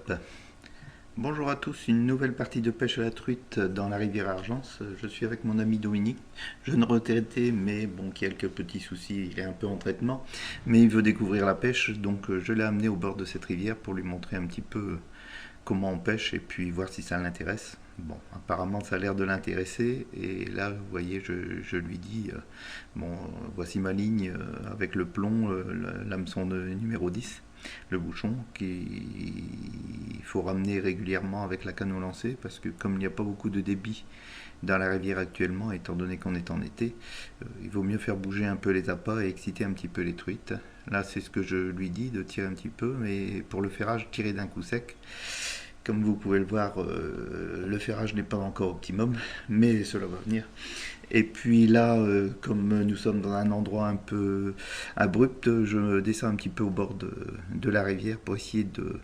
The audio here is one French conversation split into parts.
Hop. Bonjour à tous, une nouvelle partie de pêche à la truite dans la rivière Argence. Je suis avec mon ami Dominique, jeune retraité, mais bon, qui a quelques petits soucis, il est un peu en traitement, mais il veut découvrir la pêche, donc je l'ai amené au bord de cette rivière pour lui montrer un petit peu comment on pêche et puis voir si ça l'intéresse. Bon, apparemment ça a l'air de l'intéresser, et là, vous voyez, je lui dis, bon, voici ma ligne avec le plomb, l'hameçon numéro 10, le bouchon qu'il faut ramener régulièrement avec la canne au lancer, parce que comme il n'y a pas beaucoup de débit dans la rivière actuellement, étant donné qu'on est en été, il vaut mieux faire bouger un peu les appâts et exciter un petit peu les truites. Là, c'est ce que je lui dis, de tirer un petit peu, mais pour le ferrage, tirer d'un coup sec. Comme vous pouvez le voir, le ferrage n'est pas encore optimum, mais cela va venir. Et puis là, comme nous sommes dans un endroit un peu abrupt, je descends un petit peu au bord de la rivière pour essayer de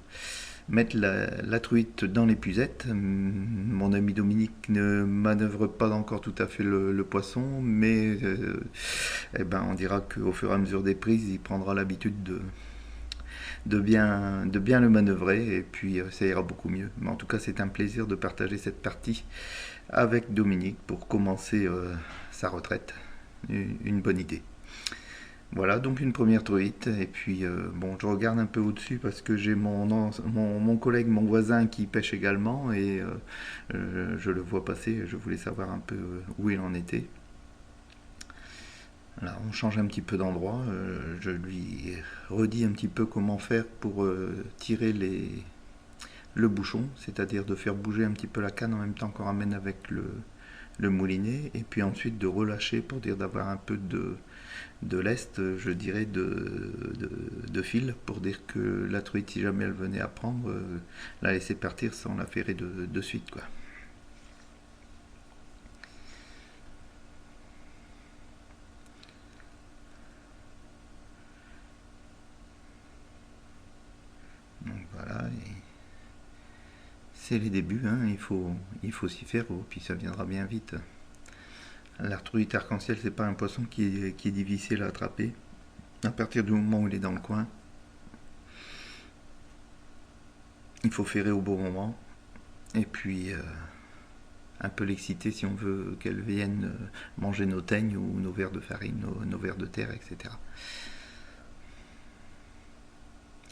mettre la truite dans l'épuisette. Mon ami Dominique ne manœuvre pas encore tout à fait le poisson, mais eh ben, on dira qu'au fur et à mesure des prises, il prendra l'habitude de bien le manœuvrer, et puis ça ira beaucoup mieux. Mais en tout cas, c'est un plaisir de partager cette partie avec Dominique pour commencer sa retraite. Une bonne idée. Voilà, donc une première truite. Et puis, bon, je regarde un peu au-dessus parce que j'ai mon collègue, mon voisin qui pêche également, et je le vois passer. Je voulais savoir un peu où il en était. Là, on change un petit peu d'endroit. Je lui redis un petit peu comment faire pour tirer le bouchon, c'est-à-dire de faire bouger un petit peu la canne en même temps qu'on ramène avec le moulinet, et puis ensuite de relâcher pour dire d'avoir un peu de lest, je dirais, de fil, pour dire que la truite, si jamais elle venait à prendre, la laisser partir sans la ferrer de suite, quoi. Donc voilà, c'est les débuts, hein, il faut s'y faire, puis ça viendra bien vite. La truite arc-en-ciel, c'est pas un poisson qui est difficile à attraper. À partir du moment où il est dans le coin, il faut ferrer au bon moment, et puis un peu l'exciter si on veut qu'elle vienne manger nos teignes ou nos vers de farine, nos vers de terre, etc.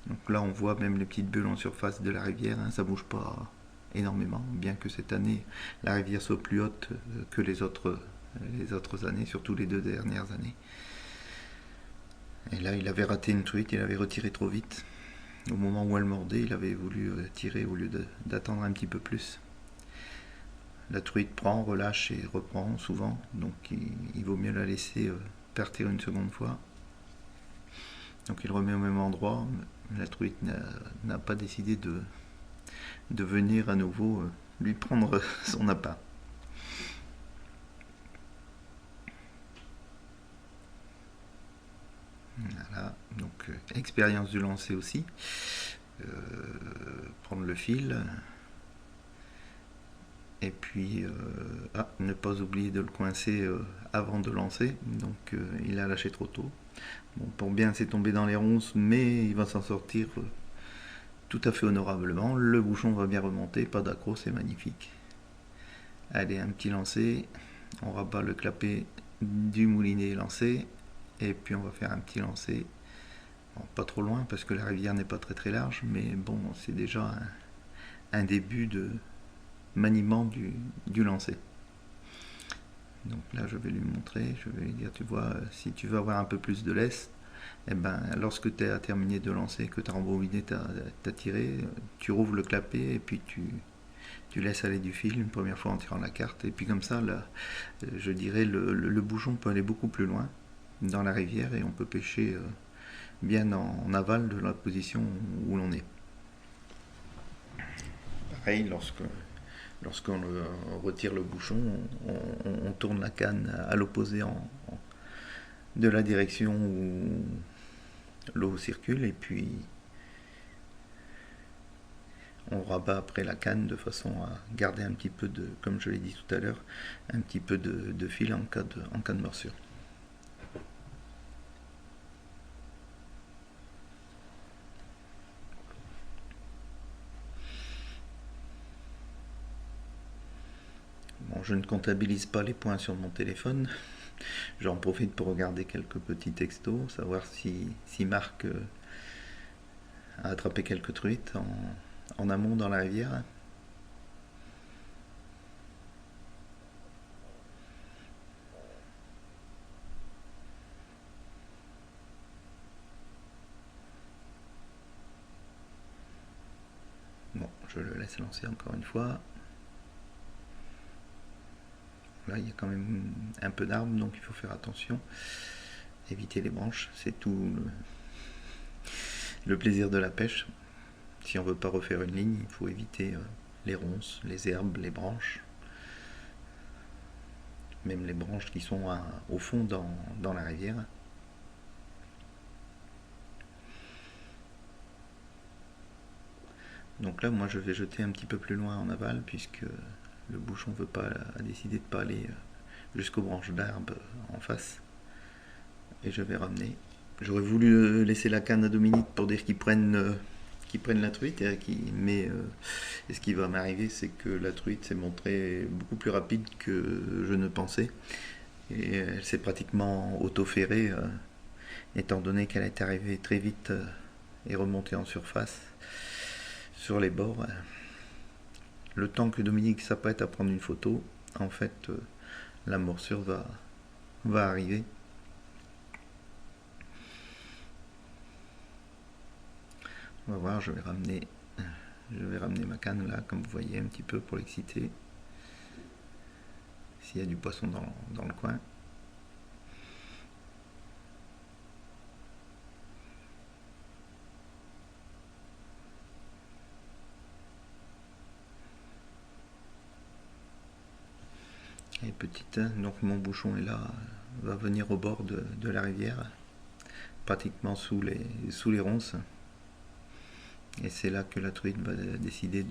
Donc là, on voit même les petites bulles en surface de la rivière, hein, ça bouge pas énormément, bien que cette année, la rivière soit plus haute que les autres années, surtout les 2 dernières années. Et là, il avait raté une truite, il avait retiré trop vite. Au moment où elle mordait, il avait voulu tirer au lieu d'attendre un petit peu plus. La truite prend, relâche et reprend souvent, donc il vaut mieux la laisser partir une seconde fois. Donc il remet au même endroit. La truite n'a pas décidé de venir à nouveau lui prendre son appât. Voilà, donc expérience du lancer aussi. Euh, Prendre le fil, et puis ne pas oublier de le coincer avant de lancer, donc il a lâché trop tôt. Bon, pour bien, c'est tombé dans les ronces, mais il va s'en sortir tout à fait honorablement. Le bouchon va bien remonter, pas d'accro, c'est magnifique. Allez, un petit lancer, on rabat le clapet du moulinet lancé, et puis on va faire un petit lancer. Bon, pas trop loin parce que la rivière n'est pas très très large, mais bon, c'est déjà un début de maniement du lancer. Donc là, je vais lui montrer, je vais lui dire, tu vois, si tu veux avoir un peu plus de lest, eh ben, lorsque tu as terminé de lancer, que tu as rembobiné, tu as tiré, tu rouvres le clapet et puis tu laisses aller du fil une première fois en tirant la carte. Et puis comme ça, là, je dirais, le bouchon peut aller beaucoup plus loin dans la rivière, et on peut pêcher bien en aval de la position où l'on est. Pareil, lorsqu'on retire le bouchon, on tourne la canne à l'opposé de la direction où l'eau circule, et puis on rabat après la canne de façon à garder un petit peu de, comme je l'ai dit tout à l'heure, un petit peu de fil en cas de morsure. Alors, je ne comptabilise pas les points sur mon téléphone. J'en profite pour regarder quelques petits textos, savoir si Marc a attrapé quelques truites en amont dans la rivière. Bon, je le laisse lancer encore une fois. Là, il y a quand même un peu d'arbres, donc il faut faire attention. Éviter les branches, c'est tout le plaisir de la pêche. Si on veut pas refaire une ligne, il faut éviter les ronces, les herbes, les branches. Même les branches qui sont au fond dans la rivière. Donc là, moi, je vais jeter un petit peu plus loin en aval, puisque le bouchon a décidé de ne pas aller jusqu'aux branches d'arbres en face. Et je vais ramener. J'aurais voulu laisser la canne à Dominique pour dire qu'ils prennent la truite, mais ce qui va m'arriver, c'est que la truite s'est montrée beaucoup plus rapide que je ne pensais. Et elle s'est pratiquement auto-ferrée, étant donné qu'elle est arrivée très vite et remontée en surface sur les bords. Le temps que Dominique s'apprête à prendre une photo, en fait, la morsure va arriver. On va voir, je vais ramener ma canne là, comme vous voyez, un petit peu pour l'exciter. S'il y a du poisson dans le coin. Et petite, donc mon bouchon est là, va venir au bord de la rivière, pratiquement sous les ronces. Et c'est là que la truite va décider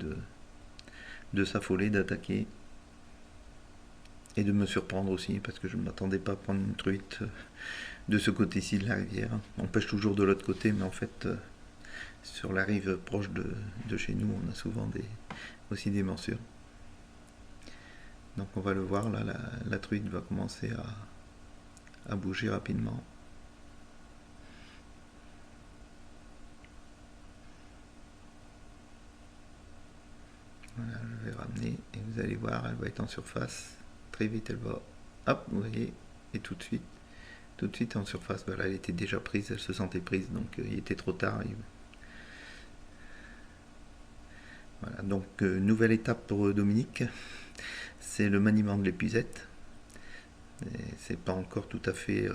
de s'affoler, d'attaquer et de me surprendre aussi, parce que je ne m'attendais pas à prendre une truite de ce côté-ci de la rivière. On pêche toujours de l'autre côté, mais en fait, sur la rive proche de chez nous, on a souvent aussi des morsures. Donc on va le voir, là, la truite va commencer à bouger rapidement. Voilà, je vais ramener et vous allez voir, elle va être en surface. Très vite, elle va, hop, vous voyez, et tout de suite en surface. Voilà, elle était déjà prise, elle se sentait prise, donc il était trop tard. Voilà, donc nouvelle étape pour Dominique, c'est le maniement de l'épuisette. C'est pas encore tout à fait...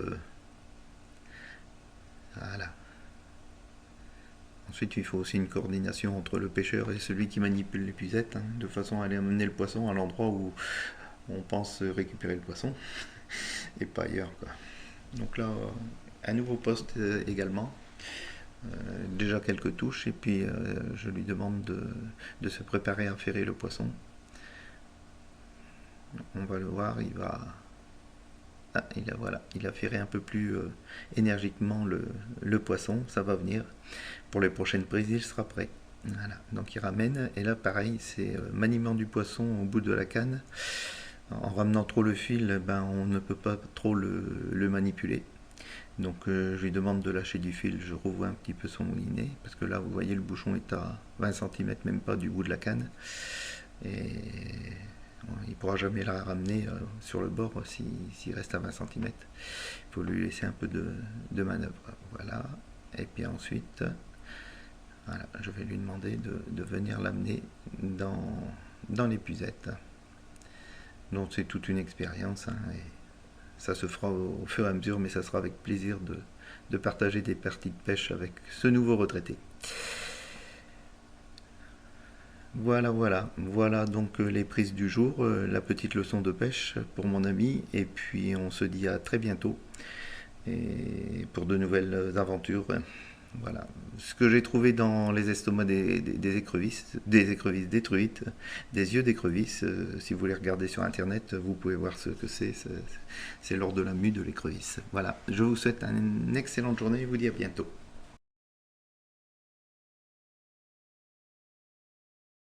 voilà. Ensuite, il faut aussi une coordination entre le pêcheur et celui qui manipule l'épuisette, de façon à aller amener le poisson à l'endroit où on pense récupérer le poisson, et pas ailleurs, quoi. Donc là, un nouveau poste également. Déjà quelques touches, et puis je lui demande de se préparer à ferrer le poisson. On va le voir, il a ferré un peu plus énergiquement le poisson, ça va venir. Pour les prochaines prises, il sera prêt. Voilà, donc il ramène, et là pareil, c'est maniement du poisson au bout de la canne. En ramenant trop le fil, on ne peut pas trop le manipuler. Donc je lui demande de lâcher du fil, je revois un petit peu son moulinet, parce que là vous voyez le bouchon est à 20 cm, même pas du bout de la canne. Et il ne pourra jamais la ramener sur le bord s'il reste à 20 cm. Il faut lui laisser un peu de manœuvre. Voilà. Et puis ensuite, voilà, je vais lui demander de venir l'amener dans l'épuisette. Donc c'est toute une expérience, et ça se fera au fur et à mesure, mais ça sera avec plaisir de partager des parties de pêche avec ce nouveau retraité. Voilà donc les prises du jour, la petite leçon de pêche pour mon ami, et puis on se dit à très bientôt et pour de nouvelles aventures. Voilà, ce que j'ai trouvé dans les estomacs des écrevisses, des truites, des yeux d'écrevisse, si vous les regardez sur internet, vous pouvez voir ce que c'est lors de la mue de l'écrevisse. Voilà, je vous souhaite une excellente journée et vous dis à bientôt.